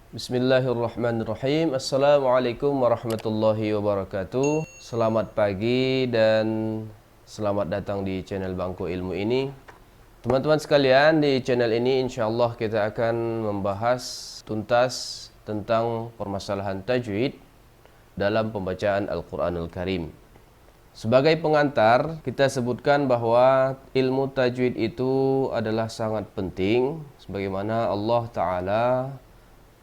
Bismillahirrahmanirrahim. Assalamualaikum warahmatullahi wabarakatuh. Selamat pagi dan selamat datang di channel Bangku Ilmu ini. Teman-teman sekalian, di channel ini insyaallah kita akan membahas tuntas tentang permasalahan tajwid dalam pembacaan Al-Quranul Karim. Sebagai pengantar, kita sebutkan bahwa ilmu tajwid itu adalah sangat penting, sebagaimana Allah Ta'ala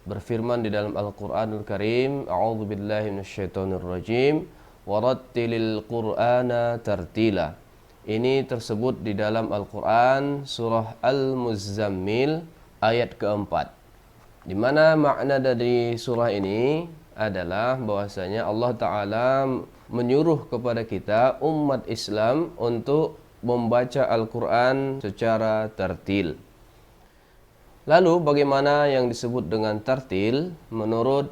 berfirman di dalam Al-Quranul Karim, A'udzubillahi minasyaitonirrajim, warattilil Qur'ana tartila. Ini tersebut di dalam Al-Quran surah Al-Muzammil ayat keempat. Di mana makna dari surah ini adalah bahwasanya Allah Ta'ala menyuruh kepada kita umat Islam untuk membaca Al-Quran secara tartil. Lalu bagaimana yang disebut dengan tartil? Menurut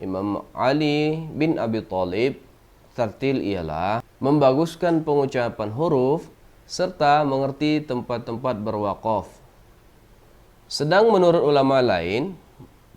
Imam Ali bin Abi Thalib, tartil ialah membaguskan pengucapan huruf serta mengerti tempat-tempat berwaqaf. Sedang menurut ulama lain,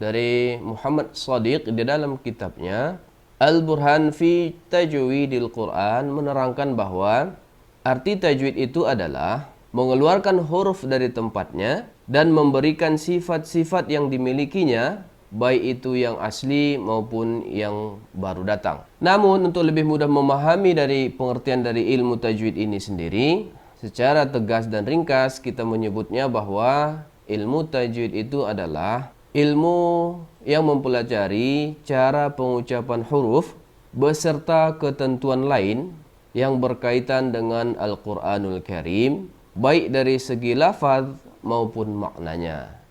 dari Muhammad Shadiq di dalam kitabnya Al-Burhan fi Tajwidil Quran menerangkan bahwa arti tajwid itu adalah mengeluarkan huruf dari tempatnya dan memberikan sifat-sifat yang dimilikinya, baik itu yang asli maupun yang baru datang. Namun untuk lebih mudah memahami dari pengertian dari ilmu tajwid ini sendiri, secara tegas dan ringkas kita menyebutnya bahwa ilmu tajwid itu adalah ilmu yang mempelajari cara pengucapan huruf beserta ketentuan lain yang berkaitan dengan Al-Quranul Karim, baik dari segi lafaz maupun maknanya.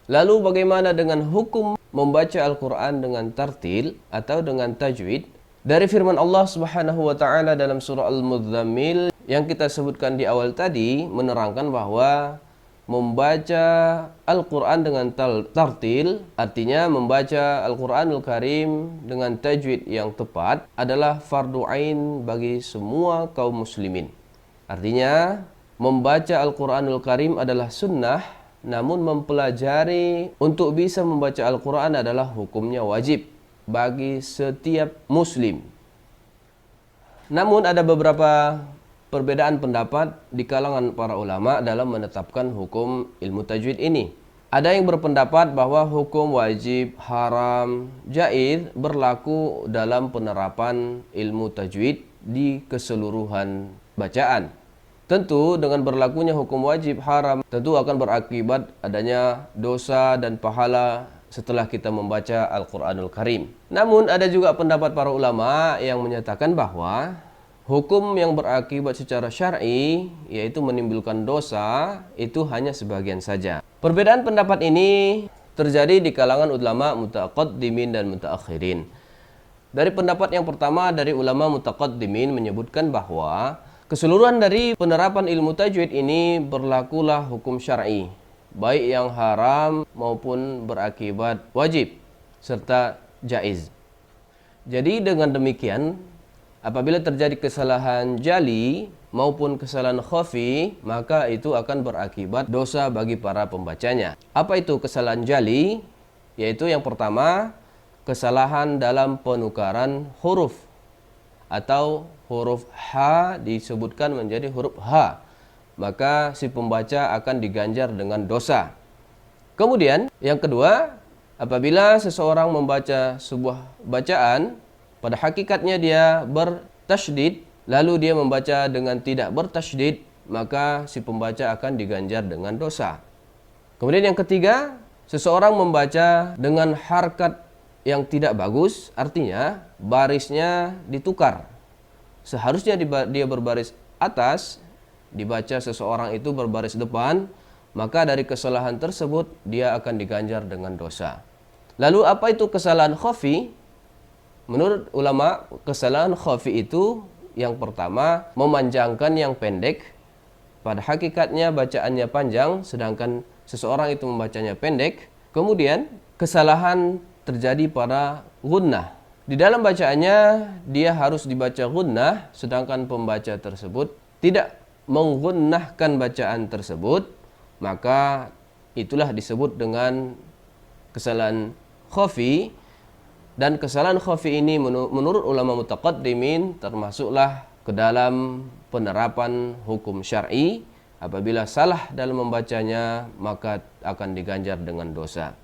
Lalu bagaimana dengan hukum membaca Al-Quran dengan tartil atau dengan tajwid? Dari firman Allah Subhanahu wa taala dalam surah Al-Muzammil yang kita sebutkan di awal tadi menerangkan bahwa membaca Al-Quran dengan tartil, artinya membaca Al-Quranul Karim dengan tajwid yang tepat, adalah fardu ain bagi semua kaum muslimin. Artinya membaca Al-Quranul Karim adalah sunnah, namun mempelajari untuk bisa membaca Al-Quran adalah hukumnya wajib bagi setiap muslim. Namun ada beberapa perbedaan pendapat di kalangan para ulama dalam menetapkan hukum ilmu tajwid ini. Ada yang berpendapat bahwa hukum wajib, haram, jaiz berlaku dalam penerapan ilmu tajwid di keseluruhan bacaan. Tentu dengan berlakunya hukum wajib haram tentu akan berakibat adanya dosa dan pahala setelah kita membaca Al-Quranul Karim. Namun ada juga pendapat para ulama yang menyatakan bahwa hukum yang berakibat secara syar'i, yaitu menimbulkan dosa, itu hanya sebagian saja. Perbedaan pendapat ini terjadi di kalangan ulama mutaqaddimin dan mutaakhirin. Dari pendapat yang pertama dari ulama mutaqaddimin menyebutkan bahwa keseluruhan dari penerapan ilmu tajwid ini berlakulah hukum syar'i, baik yang haram maupun berakibat wajib serta jaiz. Jadi dengan demikian, apabila terjadi kesalahan jali maupun kesalahan khafi, maka itu akan berakibat dosa bagi para pembacanya. Apa itu kesalahan jali? Yaitu yang pertama, kesalahan dalam penukaran huruf, atau huruf H disebutkan menjadi huruf H, maka si pembaca akan diganjar dengan dosa. Kemudian yang kedua, apabila seseorang membaca sebuah bacaan pada hakikatnya dia bertasydid, lalu dia membaca dengan tidak bertasydid, maka si pembaca akan diganjar dengan dosa. Kemudian yang ketiga, seseorang membaca dengan harkat yang tidak bagus, artinya barisnya ditukar. Seharusnya dia berbaris atas, dibaca seseorang itu berbaris depan, maka dari kesalahan tersebut dia akan diganjar dengan dosa. Lalu apa itu kesalahan khafi? Menurut ulama, kesalahan khafi itu yang pertama, memanjangkan yang pendek. Pada hakikatnya bacaannya panjang, sedangkan seseorang itu membacanya pendek. Kemudian kesalahan terjadi pada gunnah. Di dalam bacaannya dia harus dibaca gunnah, sedangkan pembaca tersebut tidak menggunnahkan bacaan tersebut, maka itulah disebut dengan kesalahan khafi, dan kesalahan khafi ini menurut ulama mutaqaddimin termasuklah ke dalam penerapan hukum syar'i. Apabila salah dalam membacanya, maka akan diganjar dengan dosa.